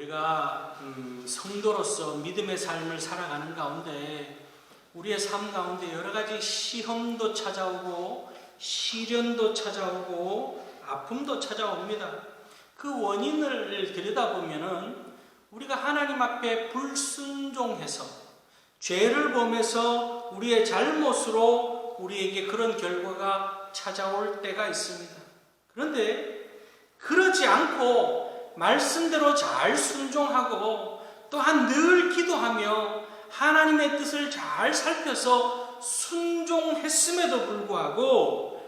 우리가 성도로서 믿음의 삶을 살아가는 가운데 우리의 삶 가운데 여러 가지 시험도 찾아오고 시련도 찾아오고 아픔도 찾아옵니다. 그 원인을 들여다보면은 우리가 하나님 앞에 불순종해서 죄를 범해서 우리의 잘못으로 우리에게 그런 결과가 찾아올 때가 있습니다. 그런데 그러지 않고 말씀대로 잘 순종하고 또한 늘 기도하며 하나님의 뜻을 잘 살펴서 순종했음에도 불구하고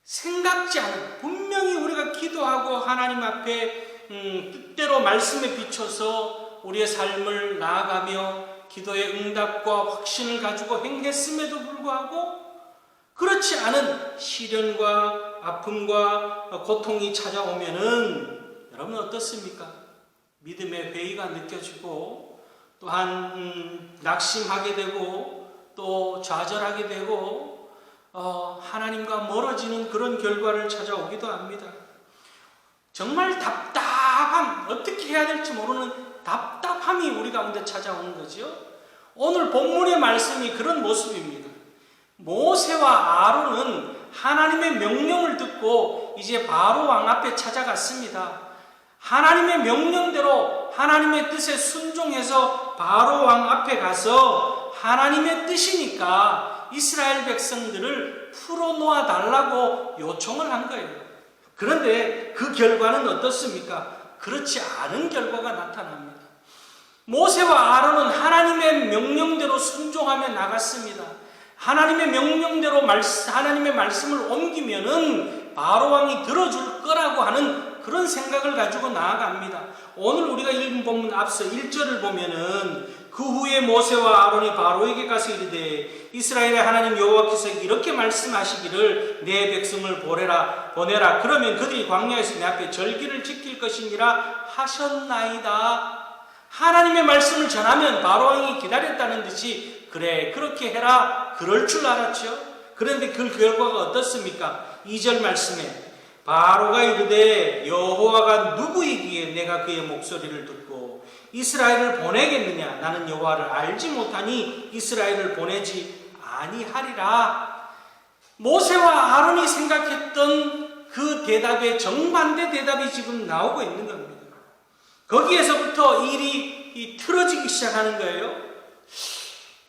생각지 않은 분명히 우리가 기도하고 하나님 앞에 뜻대로 말씀에 비춰서 우리의 삶을 나아가며 기도의 응답과 확신을 가지고 행했음에도 불구하고 그렇지 않은 시련과 아픔과 고통이 찾아오면은 여러분 어떻습니까? 믿음의 회의가 느껴지고 또한 낙심하게 되고 또 좌절하게 되고 하나님과 멀어지는 그런 결과를 찾아오기도 합니다. 정말 답답함, 어떻게 해야 될지 모르는 답답함이 우리 가운데 찾아오는 거죠. 오늘 본문의 말씀이 그런 모습입니다. 모세와 아론은 하나님의 명령을 듣고 이제 바로 왕 앞에 찾아갔습니다. 하나님의 명령대로 하나님의 뜻에 순종해서 바로 왕 앞에 가서 하나님의 뜻이니까 이스라엘 백성들을 풀어놓아 달라고 요청을 한 거예요. 그런데 그 결과는 어떻습니까? 그렇지 않은 결과가 나타납니다. 모세와 아론은 하나님의 명령대로 순종하며 나갔습니다. 하나님의 명령대로 하나님의 말씀을 옮기면은 바로 왕이 들어줄 거라고 하는 그런 생각을 가지고 나아갑니다. 오늘 우리가 읽은 본문 앞서 1절을 보면은 그 후에 모세와 아론이 바로에게 가서 이르되 이스라엘의 하나님 여호와께서 이렇게 말씀하시기를 내 백성을 보내라 그러면 그들이 광야에서 내 앞에 절기를 지킬 것이니라 하셨나이다. 하나님의 말씀을 전하면 바로 왕이 기다렸다는 듯이 그래 그렇게 해라 그럴 줄 알았죠. 그런데 그 결과가 어떻습니까? 2절 말씀에 바로가 이르되 여호와가 누구이기에 내가 그의 목소리를 듣고 이스라엘을 보내겠느냐? 나는 여호와를 알지 못하니 이스라엘을 보내지 아니하리라. 모세와 아론이 생각했던 그 대답의 정반대 대답이 지금 나오고 있는 겁니다. 거기에서부터 일이 틀어지기 시작하는 거예요.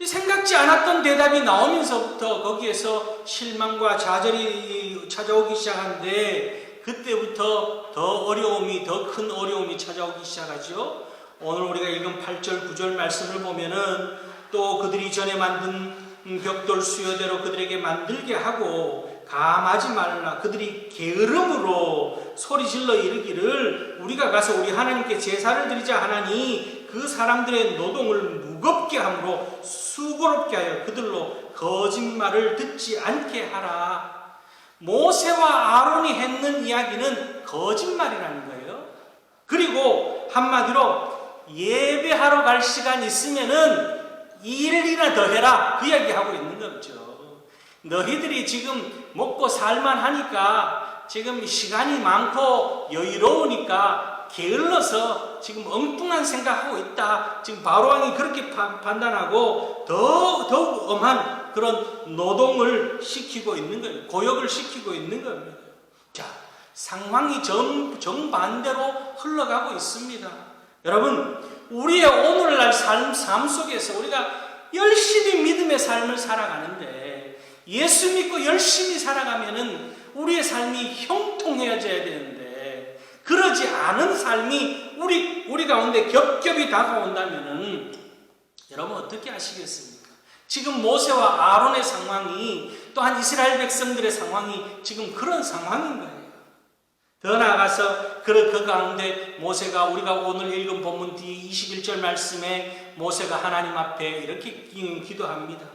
생각지 않았던 대답이 나오면서부터 거기에서 실망과 좌절이 찾아오기 시작하는데 그때부터 더 큰 어려움이 찾아오기 시작하죠. 오늘 우리가 읽은 8절 9절 말씀을 보면은 또 그들이 전에 만든 벽돌 수요대로 그들에게 만들게 하고 감하지 말라. 그들이 게으름으로 소리질러 이르기를 우리가 가서 우리 하나님께 제사를 드리자 하나니 그 사람들의 노동을 무겁게 함으로 수고롭게 하여 그들로 거짓말을 듣지 않게 하라. 모세와 아론이 했는 이야기는 거짓말이라는 거예요. 그리고 한마디로 예배하러 갈 시간 있으면은 일이나 더 해라 그 이야기하고 있는 거죠. 너희들이 지금 먹고 살만하니까 지금 시간이 많고 여유로우니까 게을러서 지금 엉뚱한 생각하고 있다. 지금 바로왕이 그렇게 판단하고 더욱 엄한 그런 노동을 시키고 있는 거예요. 고역을 시키고 있는 겁니다. 자, 상황이 정반대로 흘러가고 있습니다. 여러분, 우리의 오늘날 삶 속에서 우리가 열심히 믿음의 삶을 살아가는데 예수 믿고 열심히 살아가면은 우리의 삶이 형통해져야 되는데 그러지 않은 삶이 우리 가운데 겹겹이 다가온다면은 여러분 어떻게 하시겠습니까? 지금 모세와 아론의 상황이 또한 이스라엘 백성들의 상황이 지금 그런 상황인 거예요. 더 나아가서 그 가운데 모세가 우리가 오늘 읽은 본문 뒤 21절 말씀에 모세가 하나님 앞에 이렇게 기도합니다.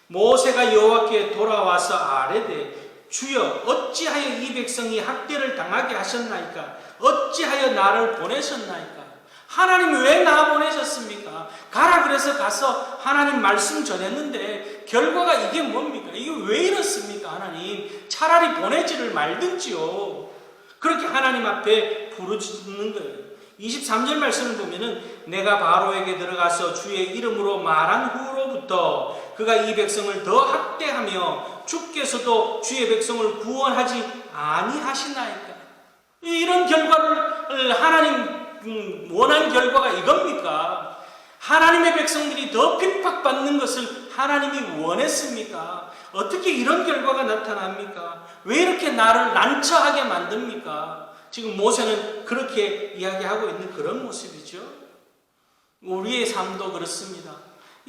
모세가 여호와께 돌아와서 아뢰되 주여 어찌하여 이 백성이 학대를 당하게 하셨나이까? 어찌하여 나를 보내셨나이까? 하나님 왜 나 보내셨습니까? 가라 그래서 가서 하나님 말씀 전했는데 결과가 이게 뭡니까? 이게 왜 이렇습니까? 하나님 차라리 보내지를 말든지요. 그렇게 하나님 앞에 부르짖는 거예요. 23절 말씀을 보면은 내가 바로에게 들어가서 주의 이름으로 말한 후로부터 그가 이 백성을 더 학대하며 주께서도 주의 백성을 구원하지 아니하시나이까. 이런 결과를 하나님 원한 결과가 이겁니까? 하나님의 백성들이 더 핍박받는 것을 하나님이 원했습니까? 어떻게 이런 결과가 나타납니까? 왜 이렇게 나를 난처하게 만듭니까? 지금 모세는 그렇게 이야기하고 있는 그런 모습이죠. 우리의 삶도 그렇습니다.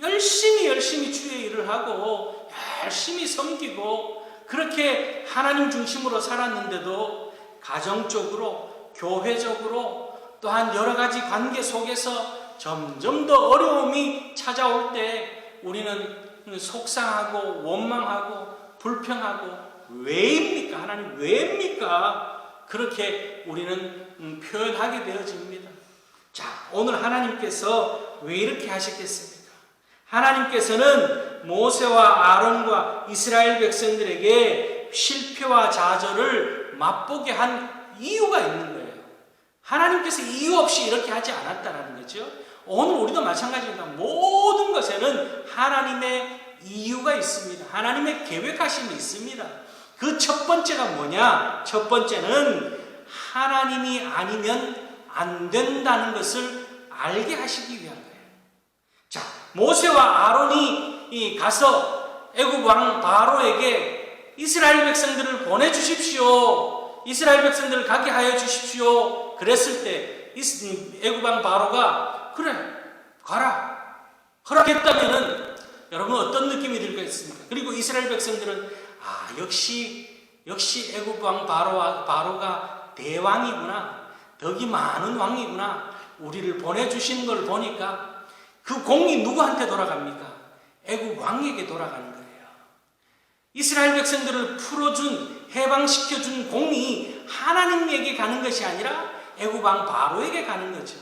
열심히 주의 일을 하고 열심히 섬기고 그렇게 하나님 중심으로 살았는데도 가정적으로, 교회적으로 또한 여러 가지 관계 속에서 점점 더 어려움이 찾아올 때 우리는 속상하고 원망하고 불평하고 왜입니까? 하나님 왜입니까? 그렇게 우리는 표현하게 되어집니다. 자, 오늘 하나님께서 왜 이렇게 하셨겠습니까? 하나님께서는 모세와 아론과 이스라엘 백성들에게 실패와 좌절을 맛보게 한 이유가 있는 거예요. 하나님께서 이유 없이 이렇게 하지 않았다는 거죠. 오늘 우리도 마찬가지입니다. 모든 것에는 하나님의 이유가 있습니다. 하나님의 계획하심이 있습니다. 그 첫 번째가 뭐냐? 첫 번째는 하나님이 아니면 안 된다는 것을 알게 하시기 위한 거예요. 자, 모세와 아론이 가서 애굽 왕 바로에게 이스라엘 백성들을 보내주십시오. 이스라엘 백성들을 가게 하여 주십시오. 그랬을 때 애굽 왕 바로가 그래 가라 허락했다면은 여러분 어떤 느낌이 들겠습니까? 그리고 이스라엘 백성들은 역시 애굽 왕 바로가 대왕이구나, 덕이 많은 왕이구나, 우리를 보내주신 걸 보니까 그 공이 누구한테 돌아갑니까? 애굽 왕에게 돌아가는 거예요. 이스라엘 백성들을 풀어준, 해방시켜준 공이 하나님에게 가는 것이 아니라 애굽 왕 바로에게 가는 거죠.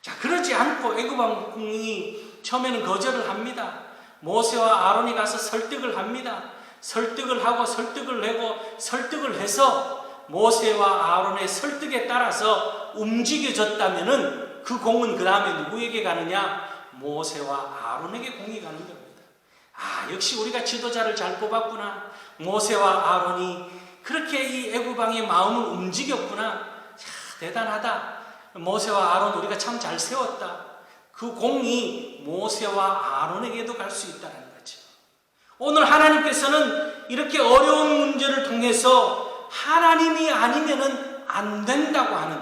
자, 그러지 않고 애굽 왕이 처음에는 거절을 합니다. 모세와 아론이 가서 설득을 합니다. 설득을 하고 설득을 해서 모세와 아론의 설득에 따라서 움직여졌다면은 그 공은 그 다음에 누구에게 가느냐? 모세와 아론에게 공이 가는 겁니다. 역시 우리가 지도자를 잘 뽑았구나. 모세와 아론이 그렇게 이 애굽 왕의 마음을 움직였구나. 대단하다. 모세와 아론 우리가 참 잘 세웠다. 그 공이 모세와 아론에게도 갈 수 있다는 거죠. 오늘 하나님께서는 이렇게 어려운 문제를 통해서 하나님이 아니면은 안 된다고 하는,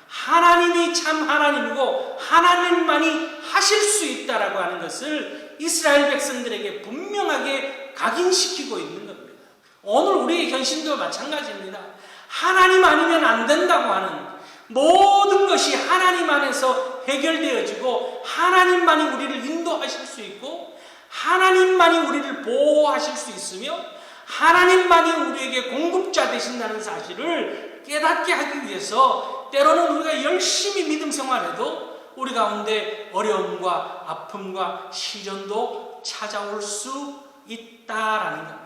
하나님이 참 하나님이고 하나님만이 하실 수 있다라고 하는 것을 이스라엘 백성들에게 분명하게 각인시키고 있는 겁니다. 오늘 우리의 현실도 마찬가지입니다. 하나님 아니면 안 된다고 하는 모든 것이 하나님 안에서 해결되어지고 하나님만이 우리를 인도하실 수 있고 하나님만이 우리를 보호하실 수 있으며 하나님만이 우리에게 공급자 되신다는 사실을 깨닫게 하기 위해서 때로는 우리가 열심히 믿음 생활해도 우리 가운데 어려움과 아픔과 시련도 찾아올 수 있다라는 겁니다.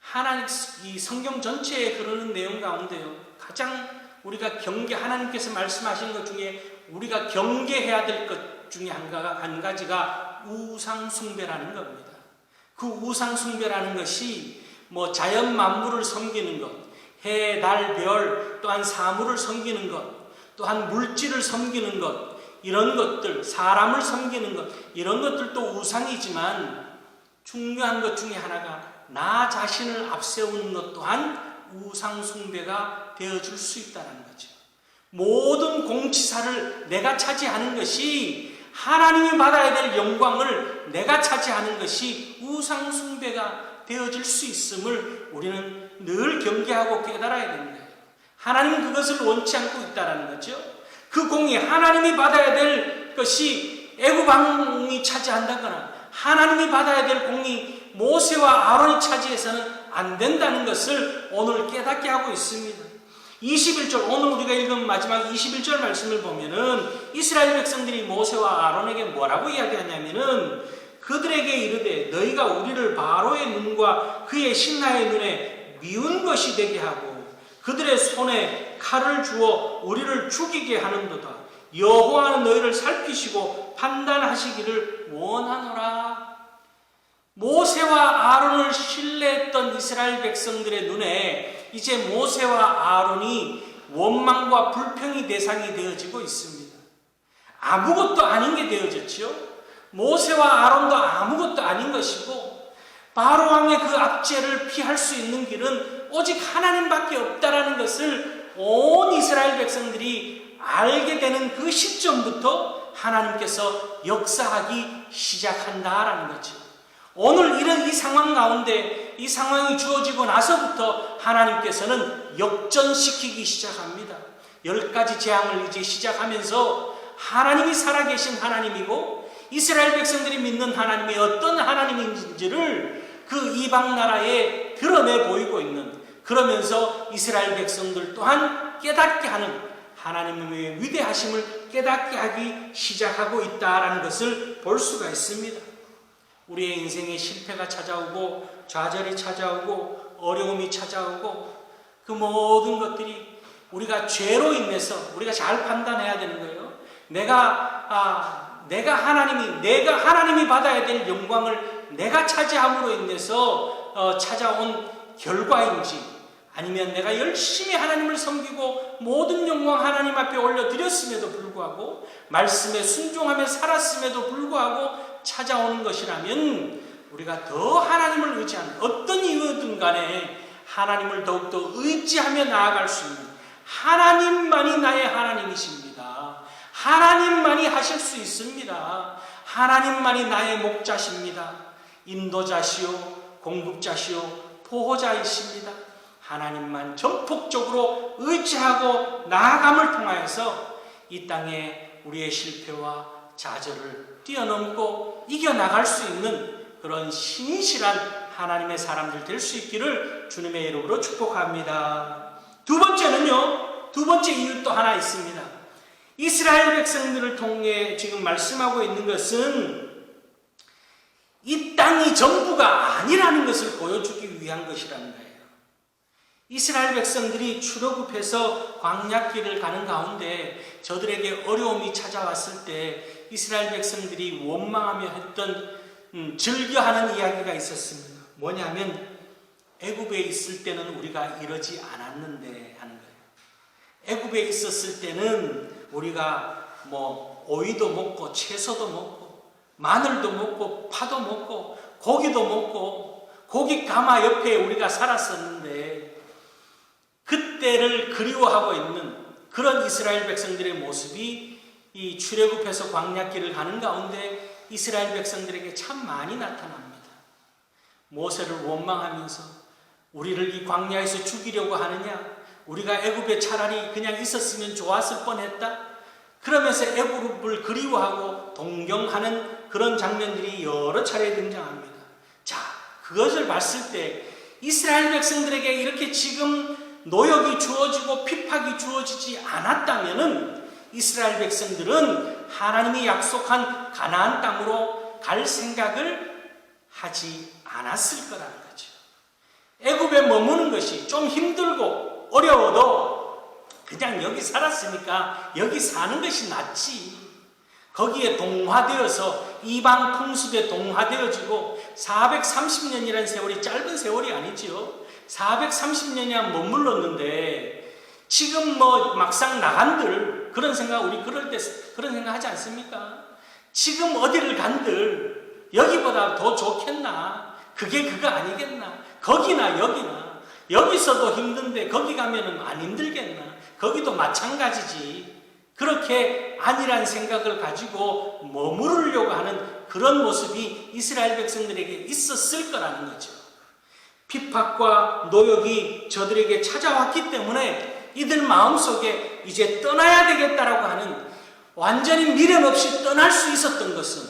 하나님, 이 성경 전체에 흐르는 내용 가운데요, 가장 우리가 하나님께서 말씀하신 것 중에 우리가 경계해야 될 것 중에 한 가지가 우상숭배라는 겁니다. 그 우상숭배라는 것이 자연 만물을 섬기는 것, 해, 달, 별, 또한 사물을 섬기는 것, 또한 물질을 섬기는 것, 이런 것들, 사람을 섬기는 것, 이런 것들도 우상이지만 중요한 것 중에 하나가 나 자신을 앞세우는 것 또한 우상숭배가 되어줄 수 있다는 거죠. 모든 공치사를 내가 차지하는 것이, 하나님이 받아야 될 영광을 내가 차지하는 것이 우상숭배가 되어질 수 있음을 우리는 늘 경계하고 깨달아야 되는 거예요. 하나님은 그것을 원치 않고 있다는 거죠. 그 공이 하나님이 받아야 될 것이 애굽 왕이 차지한다거나 하나님이 받아야 될 공이 모세와 아론이 차지해서는 안 된다는 것을 오늘 깨닫게 하고 있습니다. 21절, 오늘 우리가 읽은 마지막 21절 말씀을 보면은 이스라엘 백성들이 모세와 아론에게 뭐라고 이야기하냐면은 그들에게 이르되 너희가 우리를 바로의 눈과 그의 신하의 눈에 미운 것이 되게 하고 그들의 손에 칼을 주어 우리를 죽이게 하는도다. 여호와는 너희를 살피시고 판단하시기를 원하노라. 모세와 아론을 신뢰했던 이스라엘 백성들의 눈에 이제 모세와 아론이 원망과 불평의 대상이 되어지고 있습니다. 아무것도 아닌 게 되어졌죠. 모세와 아론도 아무것도 아닌 것이고 바로 왕의 그 압제를 피할 수 있는 길은 오직 하나님밖에 없다라는 것을 온 이스라엘 백성들이 알게 되는 그 시점부터 하나님께서 역사하기 시작한다라는 거죠. 오늘 이런 이 상황 가운데 이 상황이 주어지고 나서부터 하나님께서는 역전시키기 시작합니다. 10가지 재앙을 이제 시작하면서 하나님이 살아계신 하나님이고 이스라엘 백성들이 믿는 하나님이 어떤 하나님인지를 그 이방 나라에 드러내 보이고 있는, 그러면서 이스라엘 백성들 또한 깨닫게 하는 하나님의 위대하심을 깨닫게 하기 시작하고 있다라는 것을 볼 수가 있습니다. 우리의 인생에 실패가 찾아오고 좌절이 찾아오고 어려움이 찾아오고 그 모든 것들이 우리가 죄로 인해서 우리가 잘 판단해야 되는 거예요. 내가 하나님이 받아야 될 영광을 내가 차지함으로 인해서 찾아온 결과인지, 아니면 내가 열심히 하나님을 섬기고 모든 영광 하나님 앞에 올려드렸음에도 불구하고 말씀에 순종하며 살았음에도 불구하고 찾아오는 것이라면 우리가 더 하나님을 의지하는, 어떤 이유든 간에 하나님을 더욱더 의지하며 나아갈 수 있는, 하나님만이 나의 하나님이십니다. 하나님만이 하실 수 있습니다. 하나님만이 나의 목자십니다. 인도자시오 공급자시오 보호자이십니다. 하나님만 전폭적으로 의지하고 나아감을 통하여서 이 땅에 우리의 실패와 좌절을 뛰어넘고 이겨나갈 수 있는 그런 신실한 하나님의 사람들 될 수 있기를 주님의 이름으로 축복합니다. 두 번째 이유 또 하나 있습니다. 이스라엘 백성들을 통해 지금 말씀하고 있는 것은 이 땅이 전부가 아니라는 것을 보여주기 위한 것이라는 거예요. 이스라엘 백성들이 출애굽해서 광야길을 가는 가운데 저들에게 어려움이 찾아왔을 때 이스라엘 백성들이 원망하며 했던 즐겨하는 이야기가 있었습니다. 뭐냐면 애굽에 있을 때는 우리가 이러지 않았는데 하는 거예요. 애굽에 있었을 때는 우리가 오이도 먹고 채소도 먹고 마늘도 먹고 파도 먹고 고기도 먹고 고기 가마 옆에 우리가 살았었는데, 그때를 그리워하고 있는 그런 이스라엘 백성들의 모습이 이 출애굽해서 광야길을 가는 가운데 이스라엘 백성들에게 참 많이 나타납니다. 모세를 원망하면서 우리를 이 광야에서 죽이려고 하느냐? 우리가 애굽에 차라리 그냥 있었으면 좋았을 뻔했다. 그러면서 애굽을 그리워하고 동경하는 그런 장면들이 여러 차례 등장합니다. 자, 그것을 봤을 때 이스라엘 백성들에게 이렇게 지금 노역이 주어지고 핍박이 주어지지 않았다면은 이스라엘 백성들은 하나님이 약속한 가나안 땅으로 갈 생각을 하지 않았을 거라는 거죠. 애굽에 머무는 것이 좀 힘들고 어려워도 그냥 여기 살았으니까 여기 사는 것이 낫지. 거기에 동화되어서 이방 풍습에 동화되어지고 430년이라는 세월이 짧은 세월이 아니지요. 430년이나 머물렀는데 지금 막상 나간들 그런 생각, 우리 그럴 때 그런 생각 하지 않습니까? 지금 어디를 간들 여기보다 더 좋겠나? 그게 그거 아니겠나? 거기나 여기나, 여기서도 힘든데 거기 가면은 안 힘들겠나? 거기도 마찬가지지. 그렇게 아니란 생각을 가지고 머무르려고 하는 그런 모습이 이스라엘 백성들에게 있었을 거라는 거죠. 핍박과 노역이 저들에게 찾아왔기 때문에 이들 마음속에 이제 떠나야 되겠다라고 하는, 완전히 미련 없이 떠날 수 있었던 것은,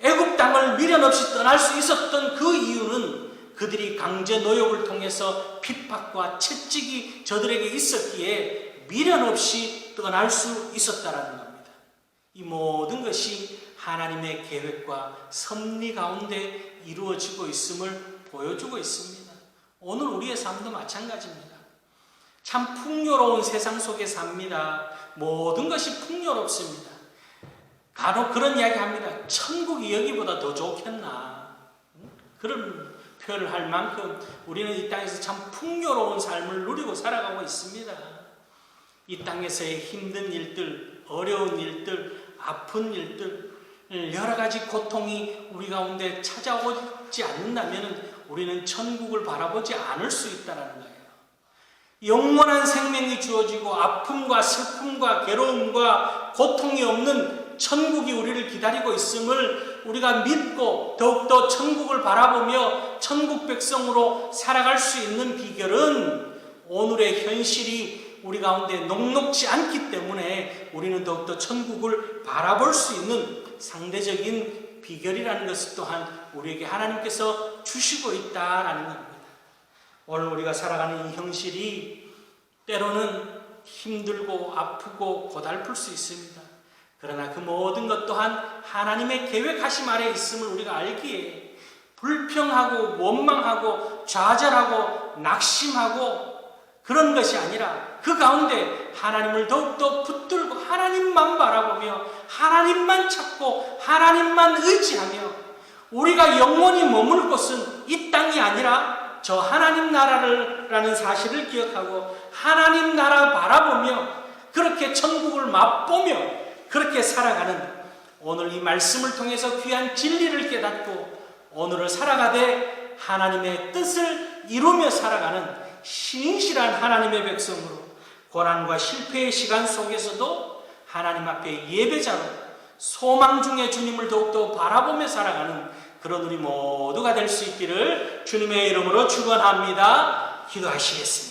애굽 땅을 미련 없이 떠날 수 있었던 그 이유는 그들이 강제 노역을 통해서 핍박과 채찍이 저들에게 있었기에 미련 없이 떠날 수 있었다라는 겁니다. 이 모든 것이 하나님의 계획과 섭리 가운데 이루어지고 있음을 보여주고 있습니다. 오늘 우리의 삶도 마찬가지입니다. 참 풍요로운 세상 속에 삽니다. 모든 것이 풍요롭습니다. 간혹 그런 이야기 합니다. 천국이 여기보다 더 좋겠나? 그런 표현을 할 만큼 우리는 이 땅에서 참 풍요로운 삶을 누리고 살아가고 있습니다. 이 땅에서의 힘든 일들, 어려운 일들, 아픈 일들, 여러 가지 고통이 우리 가운데 찾아오지 않는다면 우리는 천국을 바라보지 않을 수 있다는 거예요. 영원한 생명이 주어지고 아픔과 슬픔과 괴로움과 고통이 없는 천국이 우리를 기다리고 있음을 우리가 믿고 더욱더 천국을 바라보며 천국 백성으로 살아갈 수 있는 비결은 오늘의 현실이 우리 가운데 녹록지 않기 때문에 우리는 더욱더 천국을 바라볼 수 있는 상대적인 비결이라는 것을 또한 우리에게 하나님께서 주시고 있다라는 겁니다. 오늘 우리가 살아가는 이 현실이 때로는 힘들고 아프고 고달플 수 있습니다. 그러나 그 모든 것 또한 하나님의 계획하심 아래에 있음을 우리가 알기에 불평하고 원망하고 좌절하고 낙심하고 그런 것이 아니라 그 가운데 하나님을 더욱더 붙들고 하나님만 바라보며 하나님만 찾고 하나님만 의지하며 우리가 영원히 머물 곳은 이 땅이 아니라 저 하나님 나라라는 사실을 기억하고 하나님 나라 바라보며 그렇게 천국을 맛보며 그렇게 살아가는 오늘 이 말씀을 통해서 귀한 진리를 깨닫고 오늘을 살아가되 하나님의 뜻을 이루며 살아가는 신실한 하나님의 백성으로 고난과 실패의 시간 속에서도 하나님 앞에 예배자로 소망 중에 주님을 더욱더 바라보며 살아가는 그런 우리 모두가 될 수 있기를 주님의 이름으로 축원합니다. 기도하시겠습니다.